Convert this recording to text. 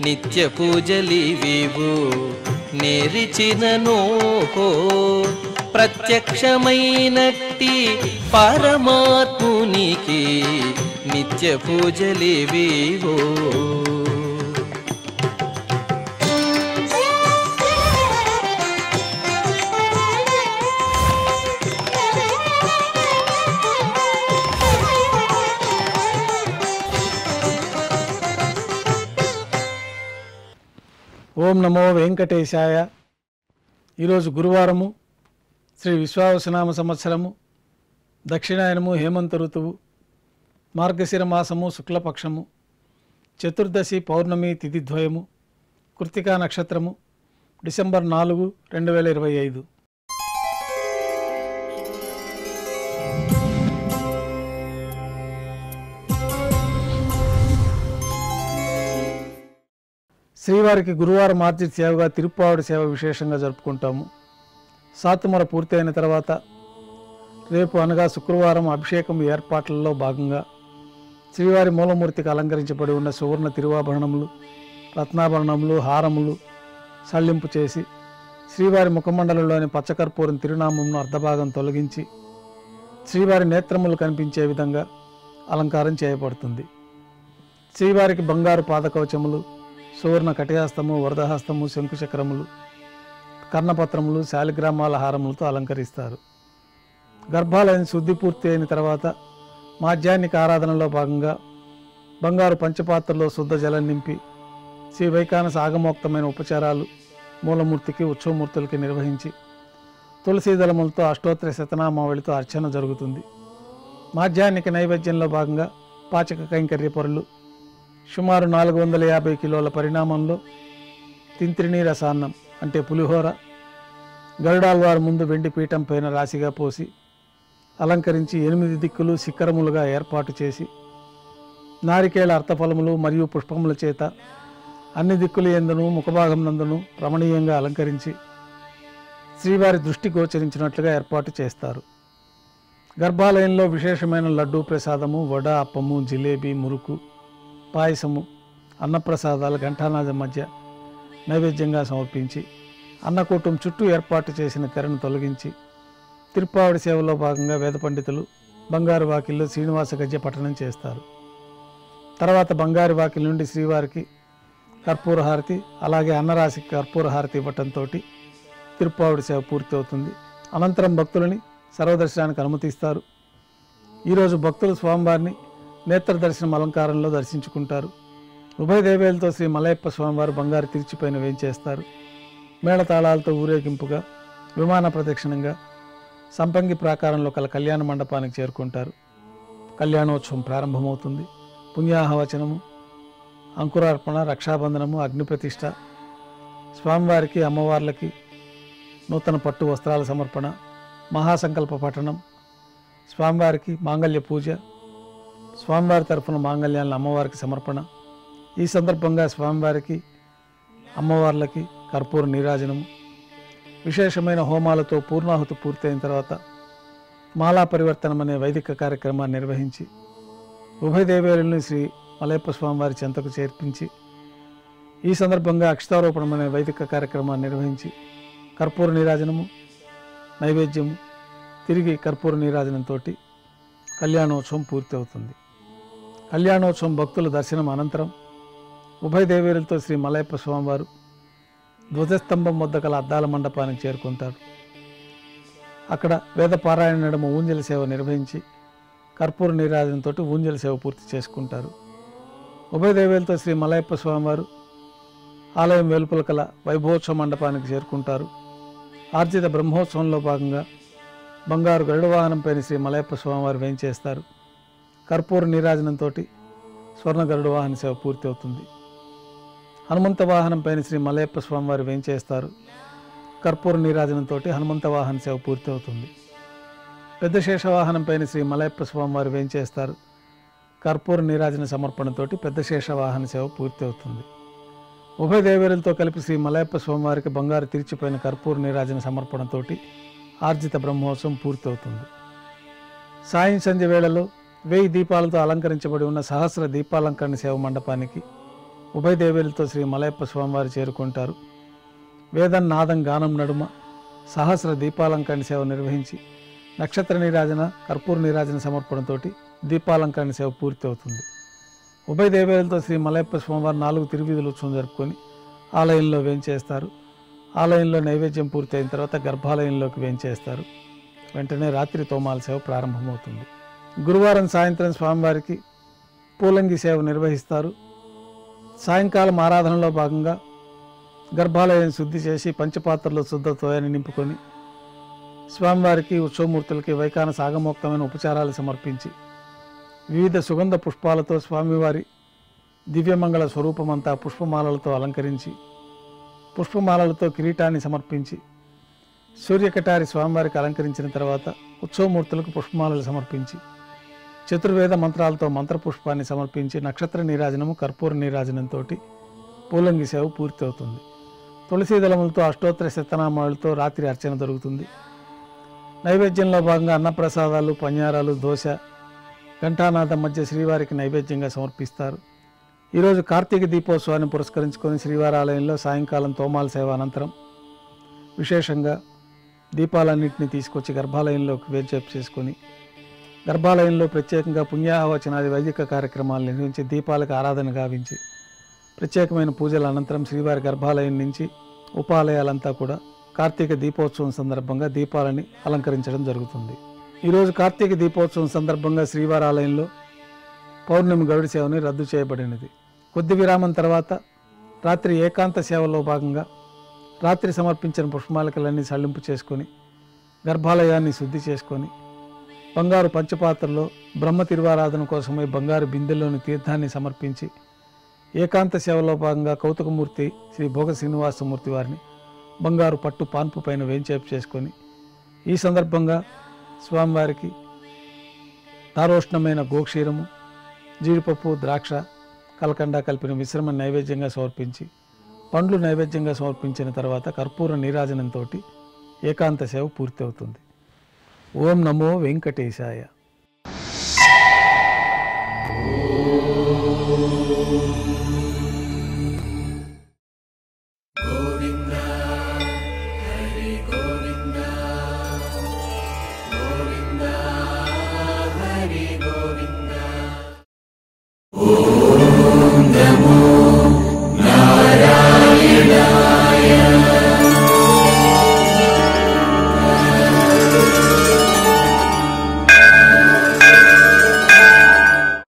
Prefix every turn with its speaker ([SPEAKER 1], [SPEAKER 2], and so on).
[SPEAKER 1] నిత్య పూజలివివు నేరిచినను ప్రత్యక్షమైనట్టి పరమాత్మునికి నిత్య పూజలివివు.
[SPEAKER 2] ఓం నమో వెంకటేశాయ. ఈరోజు గురువారము, శ్రీ విశ్వావసునామ సంవత్సరము, దక్షిణాయనము, హేమంత ఋతువు, మార్గశిర మాసము, శుక్లపక్షము, చతుర్దశి పౌర్ణమి తిథిద్వయము, కృత్తికా నక్షత్రము, డిసెంబర్ 4, 2025. శ్రీవారికి గురువారం ఆర్జిత సేవగా తిరుప్పావడి సేవ విశేషంగా జరుపుకుంటాము. సాతుమర పూర్తి అయిన తర్వాత రేపు అనగా శుక్రవారం అభిషేకం ఏర్పాట్లలో భాగంగా శ్రీవారి మూలమూర్తికి అలంకరించబడి ఉన్న సువర్ణ తిరువాభరణములు, రత్నాభరణములు, హారములు సళ్లింపు చేసి శ్రీవారి ముఖమండలంలోని పచ్చకర్పూరం తిరునామంను అర్ధభాగం తొలగించి శ్రీవారి నేత్రములు కనిపించే విధంగా అలంకారం చేయబడుతుంది. శ్రీవారికి బంగారు పాదకవచములు, సువర్ణ కటిహస్తము, వరదహస్తము, శంకుచక్రములు, కర్ణపత్రములు, శాలిగ్రామాల హారములతో అలంకరిస్తారు. గర్భాలయం శుద్ధి పూర్తి అయిన తర్వాత మాధ్యాహ్నిక ఆరాధనలో భాగంగా బంగారు పంచపాత్రలో శుద్ధ జలం నింపి శ్రీ వైకానస ఆగమోక్తమైన ఉపచారాలు మూలమూర్తికి, ఉత్సవమూర్తులకి నిర్వహించి తులసీదళములతో అష్టోత్తర శతనామావళితో అర్చన జరుగుతుంది. మాధ్యాహ్నిక నైవేద్యంలో భాగంగా పాచక కైంకర్య పొరలు, సుమారు 450 కిలోల పరిణామంలో తింత్రిణీ రసాన్నం అంటే పులిహోర గరుడాల్వారి ముందు వెండి పీఠం పైన రాశిగా పోసి అలంకరించి 8 దిక్కులు శిఖరములుగా ఏర్పాటు చేసి నారికేళ అర్థఫలములు మరియు పుష్పముల చేత అన్ని దిక్కులు ఎందును ముఖభాగం నందును రమణీయంగా అలంకరించి శ్రీవారి దృష్టి గోచరించినట్లుగా ఏర్పాటు చేస్తారు. గర్భాలయంలో విశేషమైన లడ్డూ ప్రసాదము, వడ, అప్పము, జిలేబీ, మురుకు, పాయసము, అన్నప్రసాదాలు ఘంటానాదం మధ్య నైవేద్యంగా సమర్పించి అన్నకూటం చుట్టూ ఏర్పాటు చేసిన తెరను తొలగించి తిరుప్పావడి సేవలో భాగంగా వేద పండితులు బంగారు వాకిల్లో శ్రీనివాస గద్య పఠనం చేస్తారు. తర్వాత బంగారు వాకిల్ నుండి శ్రీవారికి కర్పూర హారతి, అలాగే అన్నరాశికి కర్పూర హారతి ఇవ్వటంతో తిరుప్పావడి సేవ పూర్తి అవుతుంది. అనంతరం భక్తులని సర్వదర్శనానికి అనుమతిస్తారు. ఈరోజు భక్తులు స్వామివారిని నేత్ర దర్శనం అలంకారంలో దర్శించుకుంటారు. ఉభయ దేవేలతో శ్రీ మలయప్ప స్వామివారు బంగారు తిరిచిపైన వేంచేస్తారు. మేళతాళాలతో ఊరేగింపుగా విమాన ప్రదక్షిణంగా సంపంగి ప్రాకారంలో కల కళ్యాణ మండపానికి చేరుకుంటారు. కళ్యాణోత్సవం ప్రారంభమవుతుంది. పుణ్యాహవచనము, అంకురార్పణ, రక్షాబంధనము, అగ్నిప్రతిష్ఠ, స్వామివారికి అమ్మవార్లకి నూతన పట్టు వస్త్రాల సమర్పణ, మహాసంకల్ప పఠనం, స్వామివారికి మాంగళ్య పూజ, స్వామివారి తరఫున మాంగళ్యాలను అమ్మవారికి సమర్పణ. ఈ సందర్భంగా స్వామివారికి అమ్మవార్లకి కర్పూర నీరాజనము, విశేషమైన హోమాలతో పూర్ణాహుతి పూర్తయిన తర్వాత మాలా పరివర్తనం అనే వైదిక కార్యక్రమాన్ని నిర్వహించి ఉభయ దేవేరుల్ని శ్రీ మలయప్ప స్వామివారి చెంతకు చేర్పించి ఈ సందర్భంగా అక్షతారోపణం అనే వైదిక కార్యక్రమాన్ని నిర్వహించి కర్పూర నీరాజనము, నైవేద్యము, తిరిగి కర్పూర నీరాజనంతో కళ్యాణోత్సవం పూర్తి అవుతుంది. కళ్యాణోత్సవం భక్తుల దర్శనం అనంతరం ఉభయ దేవేరులతో శ్రీ మలయప్ప స్వామివారు ధ్వజస్తంభం వద్ద గల అద్దాల మండపానికి చేరుకుంటారు. అక్కడ వేద పారాయణ నడుమ ఊంజల సేవ నిర్వహించి కర్పూర నీరాజనంతో ఊంజల సేవ పూర్తి చేసుకుంటారు. ఉభయ దేవేలతో శ్రీ మలయప్ప స్వామివారు ఆలయం వెలుపల కల వైభవోత్సవ మండపానికి చేరుకుంటారు. ఆర్జిత బ్రహ్మోత్సవంలో భాగంగా బంగారు గరుడ వాహనంపైన శ్రీ మలయప్ప స్వామివారు వేంచేస్తారు. కర్పూర నీరాజనంతో స్వర్ణ గరుడ వాహన సేవ పూర్తి అవుతుంది. హనుమంత వాహనంపైన శ్రీ మలయప్ప స్వామివారు వేంచేస్తారు. కర్పూర నీరాజనంతో హనుమంత వాహన సేవ పూర్తి అవుతుంది. పెద్ద శేషవాహనంపైన శ్రీ మలయప్ప స్వామివారు వేంచేస్తారు. కర్పూర నీరాజన సమర్పణతోటి పెద్ద శేషవాహన సేవ పూర్తి అవుతుంది. ఉభయ దేవేరులతో కలిపి శ్రీ మలయప్ప స్వామివారికి బంగారు తిరిచిపోయిన కర్పూర నీరాజన సమర్పణతోటి ఆర్జిత బ్రహ్మోత్సవం పూర్తి అవుతుంది. సాయం సంధ్య వేళలో 1000 దీపాలతో అలంకరించబడి ఉన్న సహస్ర దీపాలంకరణ సేవ మండపానికి ఉభయ దేవేలతో శ్రీ మలయప్ప స్వామివారు చేరుకుంటారు. వేదం నాదం గానం నడుమ సహస్ర దీపాలంకరణ సేవ నిర్వహించి నక్షత్ర నీరాజన కర్పూర నీరాజన సమర్పణతో దీపాలంకరణ సేవ పూర్తి అవుతుంది. ఉభయ దేవేలతో శ్రీ మలయప్ప స్వామివారు 4 తిరువీధుల ఉత్సవం జరుపుకొని ఆలయంలో వేంచేస్తారు. ఆలయంలో నైవేద్యం పూర్తి అయిన తర్వాత గర్భాలయంలోకి వేంచేస్తారు. వెంటనే రాత్రి తోమాల సేవ ప్రారంభమవుతుంది. గురువారం సాయంత్రం స్వామివారికి పూలంగి సేవ నిర్వహిస్తారు. సాయంకాలం ఆరాధనలో భాగంగా గర్భాలయాన్ని శుద్ధి చేసి పంచపాత్రలో శుద్ధ తోయాన్ని నింపుకొని స్వామివారికి ఉత్సవమూర్తులకి వైకాన సాగమోక్తమైన ఉపచారాలు సమర్పించి వివిధ సుగంధ పుష్పాలతో స్వామివారి దివ్యమంగళ స్వరూపమంతా పుష్పమాలలతో అలంకరించి పుష్పమాలలతో కిరీటాన్ని సమర్పించి సూర్యకటారి స్వామివారికి అలంకరించిన తర్వాత ఉత్సవమూర్తులకు పుష్పమాలలు సమర్పించి చతుర్వేద మంత్రాలతో మంత్రపుష్పాన్ని సమర్పించి నక్షత్ర నీరాజనము కర్పూర నీరాజనంతో పూలంగి సేవ పూర్తి అవుతుంది. తులసీ దళములతో అష్టోత్తర శతనామాలతో రాత్రి అర్చన జరుగుతుంది. నైవేద్యంలో భాగంగా అన్నప్రసాదాలు, పన్యారాలు, దోశ, ఘంటానాథం మధ్య శ్రీవారికి నైవేద్యంగా సమర్పిస్తారు. ఈరోజు కార్తీక దీపోత్సవాన్ని పురస్కరించుకొని శ్రీవారి ఆలయంలో సాయంకాలం తోమాల సేవ అనంతరం విశేషంగా దీపాలన్నింటినీ తీసుకొచ్చి గర్భాలయంలోకి వేంచేపు చేసుకొని గర్భాలయంలో ప్రత్యేకంగా పుణ్యాహవచనాది వైదిక కార్యక్రమాలు నిర్వహించి దీపాలకు ఆరాధన గావించి ప్రత్యేకమైన పూజల అనంతరం శ్రీవారి గర్భాలయం నుంచి ఉపాలయాలంతా కూడా కార్తీక దీపోత్సవం సందర్భంగా దీపాలని అలంకరించడం జరుగుతుంది. ఈరోజు కార్తీక దీపోత్సవం సందర్భంగా శ్రీవారి ఆలయంలో పౌర్ణమి గరుడి సేవని రద్దు చేయబడినది. కొద్ది విరామం తర్వాత రాత్రి ఏకాంత సేవలో భాగంగా రాత్రి సమర్పించిన పుష్పమాలికలన్నీ సళ్లింపు చేసుకొని గర్భాలయాన్ని శుద్ధి చేసుకొని బంగారు పంచపాత్రలో బ్రహ్మ తిరువారాధన కోసమై బంగారు బిందెల్లోని తీర్థాన్ని సమర్పించి ఏకాంత సేవలో భాగంగా కౌతుకమూర్తి శ్రీ భోగ శ్రీనివాసమూర్తి వారిని బంగారు పట్టు పాన్పు పైన వేంచేపు చేసుకొని ఈ సందర్భంగా స్వామివారికి దారోష్ణమైన గోక్షీరము, జీడిపప్పు, ద్రాక్ష, కలకండ కలిపిన మిశ్రమ నైవేద్యంగా సమర్పించి పండ్లు నైవేద్యంగా సమర్పించిన తర్వాత కర్పూర నీరాజనంతో ఏకాంత సేవ పూర్తి అవుతుంది. ఓం నమో వెంకటేశాయ.
[SPEAKER 1] ఓం